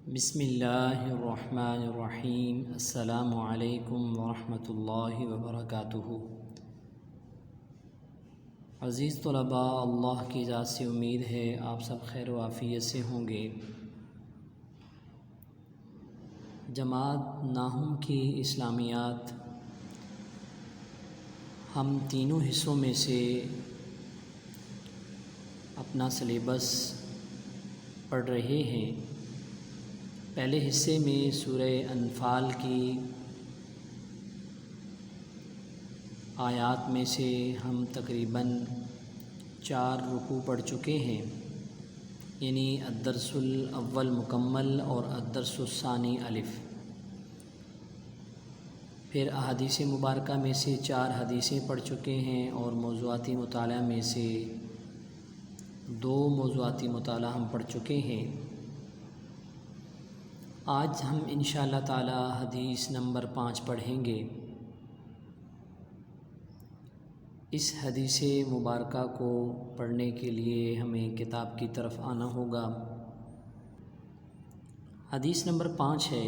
بسم اللہ الرحمن الرحیم۔ السلام علیکم ورحمۃ اللہ وبرکاتہ۔ عزیز طلباء، اللہ کی ذات سے امید ہے آپ سب خیر و عافیت سے ہوں گے۔ جماعت ناہم کی اسلامیات ہم تینوں حصوں میں سے اپنا سلیبس پڑھ رہے ہیں۔ پہلے حصے میں سورہ انفال کی آیات میں سے ہم تقریباً 4 رکوع پڑھ چکے ہیں، یعنی الدرس الاول مکمل اور الدرس الثانی الف۔ پھر احادیث مبارکہ میں سے 4 حدیثیں پڑھ چکے ہیں اور موضوعاتی مطالعہ میں سے 2 موضوعاتی مطالعہ ہم پڑھ چکے ہیں۔ آج ہم انشاءاللہ تعالی حدیث نمبر 5 پڑھیں گے۔ اس حدیث مبارکہ کو پڑھنے کے لیے ہمیں کتاب کی طرف آنا ہوگا۔ حدیث نمبر 5 ہے۔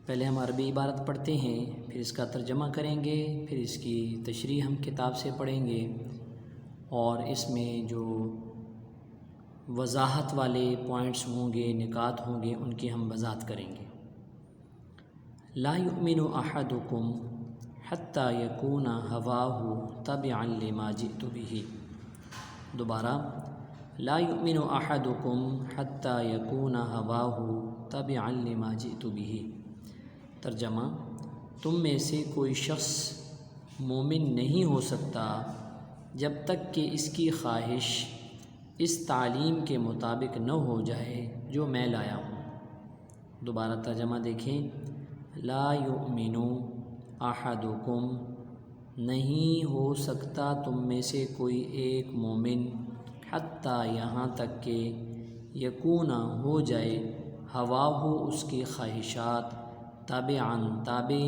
پہلے ہم عربی عبارت پڑھتے ہیں، پھر اس کا ترجمہ کریں گے، پھر اس کی تشریح ہم کتاب سے پڑھیں گے اور اس میں جو وضاحت والے پوائنٹس ہوں گے، نکات ہوں گے، ان کی ہم وضاحت کریں گے۔ لا یؤمن احدکم حتی یکون ہواہ تبعا لما جئت بہ۔ دوبارہ، لا یؤمن احدکم حتی یکون ہواہ تبعا لما جئت بہ۔ ترجمہ، تم میں سے کوئی شخص مومن نہیں ہو سکتا جب تک کہ اس کی خواہش اس تعلیم کے مطابق نہ ہو جائے جو میں لایا ہوں۔ دوبارہ ترجمہ دیکھیں، لا یؤمن احدکم، نہیں ہو سکتا تم میں سے کوئی ایک مومن، حتیٰ یہاں تک کہ یکون ہو جائے، ہواہ اس کی خواہشات، تابعاً تابع،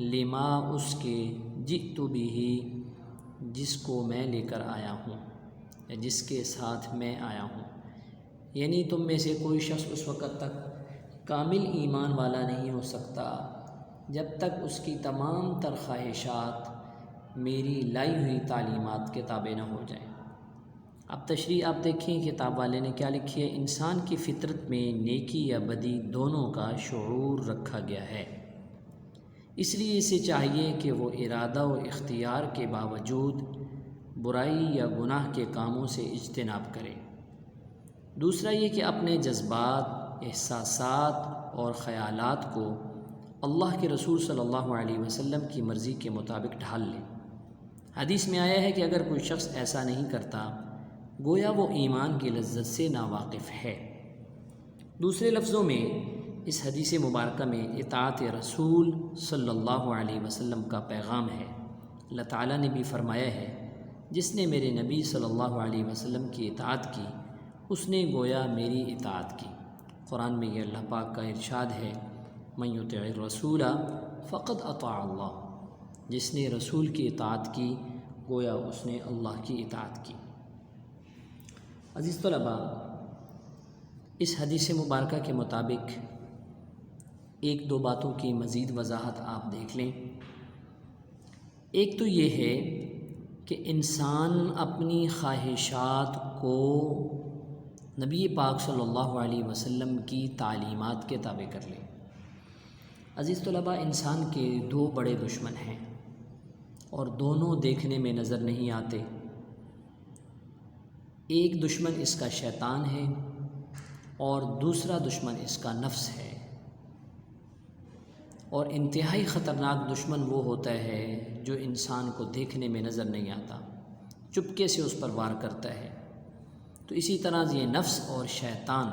لما اس کے، جئت بہ جس کو میں لے کر آیا ہوں یا جس کے ساتھ میں آیا ہوں۔ یعنی تم میں سے کوئی شخص اس وقت تک کامل ایمان والا نہیں ہو سکتا جب تک اس کی تمام تر خواہشات میری لائی ہوئی تعلیمات کے تابع نہ ہو جائیں۔ اب تشریح آپ دیکھیں کتاب والے نے کیا لکھی ہے۔ انسان کی فطرت میں نیکی یا بدی دونوں کا شعور رکھا گیا ہے، اس لیے اسے چاہیے کہ وہ ارادہ و اختیار کے باوجود برائی یا گناہ کے کاموں سے اجتناب کرے۔ دوسرا یہ کہ اپنے جذبات، احساسات اور خیالات کو اللہ کے رسول صلی اللہ علیہ وسلم کی مرضی کے مطابق ڈھال لے۔ حدیث میں آیا ہے کہ اگر کوئی شخص ایسا نہیں کرتا گویا وہ ایمان کی لذت سے ناواقف ہے۔ دوسرے لفظوں میں اس حدیث مبارکہ میں اطاعت رسول صلی اللہ علیہ وسلم کا پیغام ہے۔ اللہ تعالیٰ نے بھی فرمایا ہے، جس نے میرے نبی صلی اللہ علیہ وسلم کی اطاعت کی اس نے گویا میری اطاعت کی۔ قرآن میں یہ اللہ پاک کا ارشاد ہے، من یطع الرسول فقد اطاع اللہ، جس نے رسول کی اطاعت کی گویا اس نے اللہ کی اطاعت کی۔ عزیز طلباء، اس حدیث مبارکہ کے مطابق 1-2 باتوں کی مزید وضاحت آپ دیکھ لیں۔ ایک تو یہ ہے کہ انسان اپنی خواہشات کو نبی پاک صلی اللہ علیہ وسلم کی تعلیمات کے تابع کر لے۔ عزیز طلباء، انسان کے 2 بڑے دشمن ہیں اور دونوں دیکھنے میں نظر نہیں آتے۔ ایک دشمن اس کا شیطان ہے اور دوسرا دشمن اس کا نفس ہے، اور انتہائی خطرناک دشمن وہ ہوتا ہے جو انسان کو دیکھنے میں نظر نہیں آتا، چپکے سے اس پر وار کرتا ہے۔ تو اسی طرح یہ نفس اور شیطان،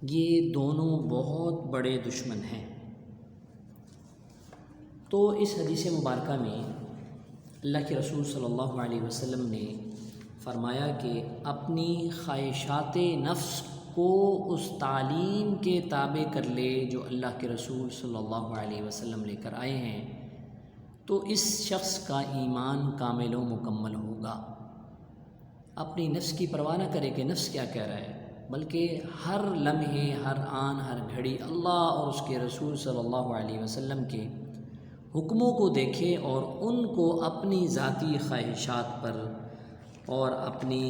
یہ دونوں بہت بڑے دشمن ہیں۔ تو اس حدیث مبارکہ میں اللہ کے رسول صلی اللہ علیہ وسلم نے فرمایا کہ اپنی خواہشات نفس کو اس تعلیم کے تابع کر لے جو اللہ کے رسول صلی اللہ علیہ وسلم لے کر آئے ہیں، تو اس شخص کا ایمان کامل و مکمل ہوگا۔ اپنی نفس کی پرواہ نہ کرے کہ نفس کیا کہہ رہا ہے، بلکہ ہر لمحے، ہر آن، ہر گھڑی اللہ اور اس کے رسول صلی اللہ علیہ وسلم کے حکموں کو دیکھے اور ان کو اپنی ذاتی خواہشات پر اور اپنی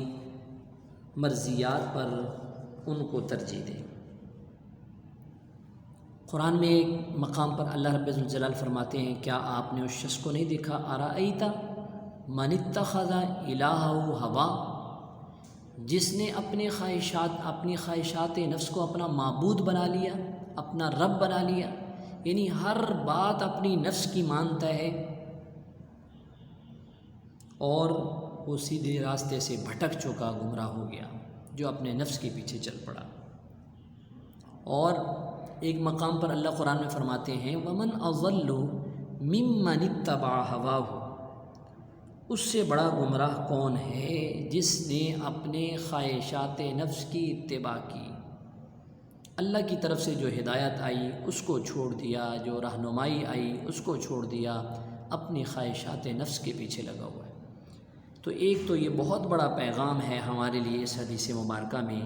مرضیات پر ان کو ترجیح دے۔ قرآن میں ایک مقام پر اللہ رب الجلال فرماتے ہیں، کیا آپ نے اس شخص کو نہیں دیکھا، ارأیت من اتخذ الہہ ہوا، جس نے اپنی خواہشات نفس کو اپنا معبود بنا لیا، اپنا رب بنا لیا، یعنی ہر بات اپنی نفس کی مانتا ہے اور وہ سیدھے راستے سے بھٹک چکا، گمراہ ہو گیا، جو اپنے نفس کے پیچھے چل پڑا۔ اور ایک مقام پر اللہ قرآن میں فرماتے ہیں، وَمَنْ أَضَلُّ مِمَّنِ اتَّبَعَ هَوَاهُ، اس سے بڑا گمراہ کون ہے جس نے اپنے خواہشات نفس کی اتباع کی، اللہ کی طرف سے جو ہدایت آئی اس کو چھوڑ دیا، جو رہنمائی آئی اس کو چھوڑ دیا، اپنی خواہشات نفس کے پیچھے لگا ہوا ہے۔ تو ایک تو یہ بہت بڑا پیغام ہے ہمارے لیے اس حدیث مبارکہ میں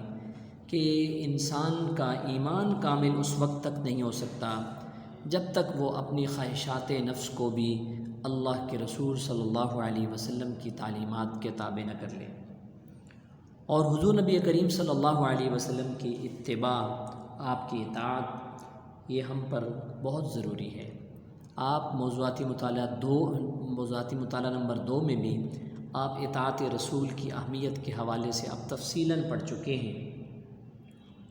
کہ انسان کا ایمان کامل اس وقت تک نہیں ہو سکتا جب تک وہ اپنی خواہشات نفس کو بھی اللہ کے رسول صلی اللہ علیہ وسلم کی تعلیمات کے تابع نہ کر لے۔ اور حضور نبی کریم صلی اللہ علیہ وسلم کی اتباع، آپ کی اطاعت، یہ ہم پر بہت ضروری ہے۔ آپ موضوعاتی مطالعہ نمبر 2 میں بھی آپ اطاعت رسول کی اہمیت کے حوالے سے اب تفصیلاً پڑھ چکے ہیں۔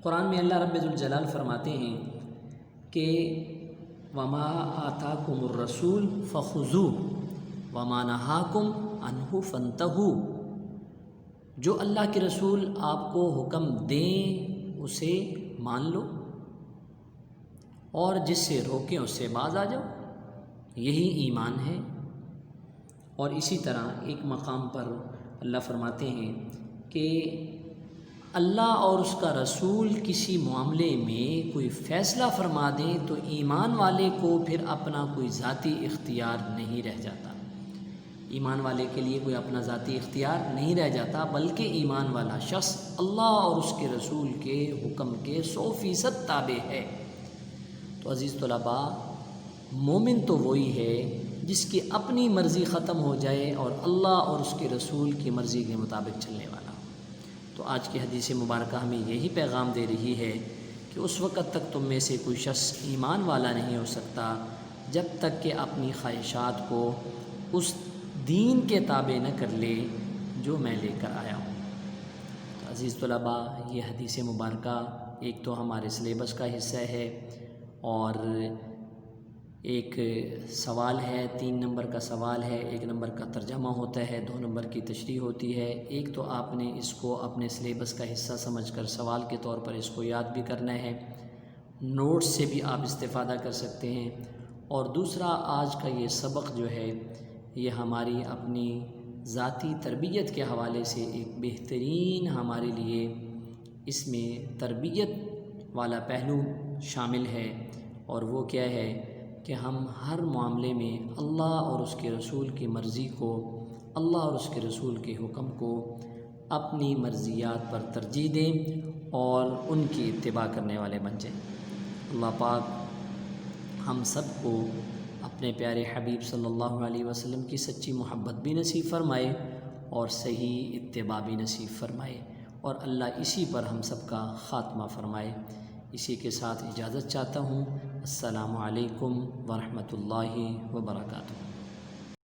قرآن میں اللہ رب الجلال فرماتے ہیں کہ وما آتاکم الرسول فخذوہ وما نہاکم عنہ فانتہوا، جو اللہ کے رسول آپ کو حکم دیں اسے مان لو اور جس سے روکیں اس سے باز آ جاؤ، یہی ایمان ہے۔ اور اسی طرح ایک مقام پر اللہ فرماتے ہیں کہ اللہ اور اس کا رسول کسی معاملے میں کوئی فیصلہ فرما دیں تو ایمان والے کو پھر اپنا کوئی ذاتی اختیار نہیں رہ جاتا، ایمان والے کے لیے کوئی اپنا ذاتی اختیار نہیں رہ جاتا، بلکہ ایمان والا شخص اللہ اور اس کے رسول کے حکم کے 100% تابع ہے۔ تو عزیز طلباء، مومن تو وہی ہے جس کی اپنی مرضی ختم ہو جائے اور اللہ اور اس کے رسول کی مرضی کے مطابق چلنے والا۔ تو آج کی حدیث مبارکہ ہمیں یہی پیغام دے رہی ہے کہ اس وقت تک تم میں سے کوئی شخص ایمان والا نہیں ہو سکتا جب تک کہ اپنی خواہشات کو اس دین کے تابع نہ کر لے جو میں لے کر آیا ہوں۔ تو عزیز طلباء، یہ حدیث مبارکہ ایک تو ہمارے سلیبس کا حصہ ہے اور ایک سوال ہے، 3 نمبر کا سوال ہے، 1 نمبر کا ترجمہ ہوتا ہے، 2 نمبر کی تشریح ہوتی ہے۔ ایک تو آپ نے اس کو اپنے سلیبس کا حصہ سمجھ کر سوال کے طور پر اس کو یاد بھی کرنا ہے، نوٹس سے بھی آپ استفادہ کر سکتے ہیں۔ اور دوسرا، آج کا یہ سبق جو ہے یہ ہماری اپنی ذاتی تربیت کے حوالے سے ایک بہترین ہمارے لیے اس میں تربیت والا پہلو شامل ہے، اور وہ کیا ہے کہ ہم ہر معاملے میں اللہ اور اس کے رسول کی مرضی کو، اللہ اور اس کے رسول کے حکم کو اپنی مرضیات پر ترجیح دیں اور ان کی اتباع کرنے والے بن جائیں۔ اللہ پاک ہم سب کو اپنے پیارے حبیب صلی اللہ علیہ وسلم کی سچی محبت بھی نصیب فرمائے اور صحیح اتباع بھی نصیب فرمائے، اور اللہ اسی پر ہم سب کا خاتمہ فرمائے۔ اسی کے ساتھ اجازت چاہتا ہوں۔ السلام علیکم ورحمۃ اللہ وبرکاتہ۔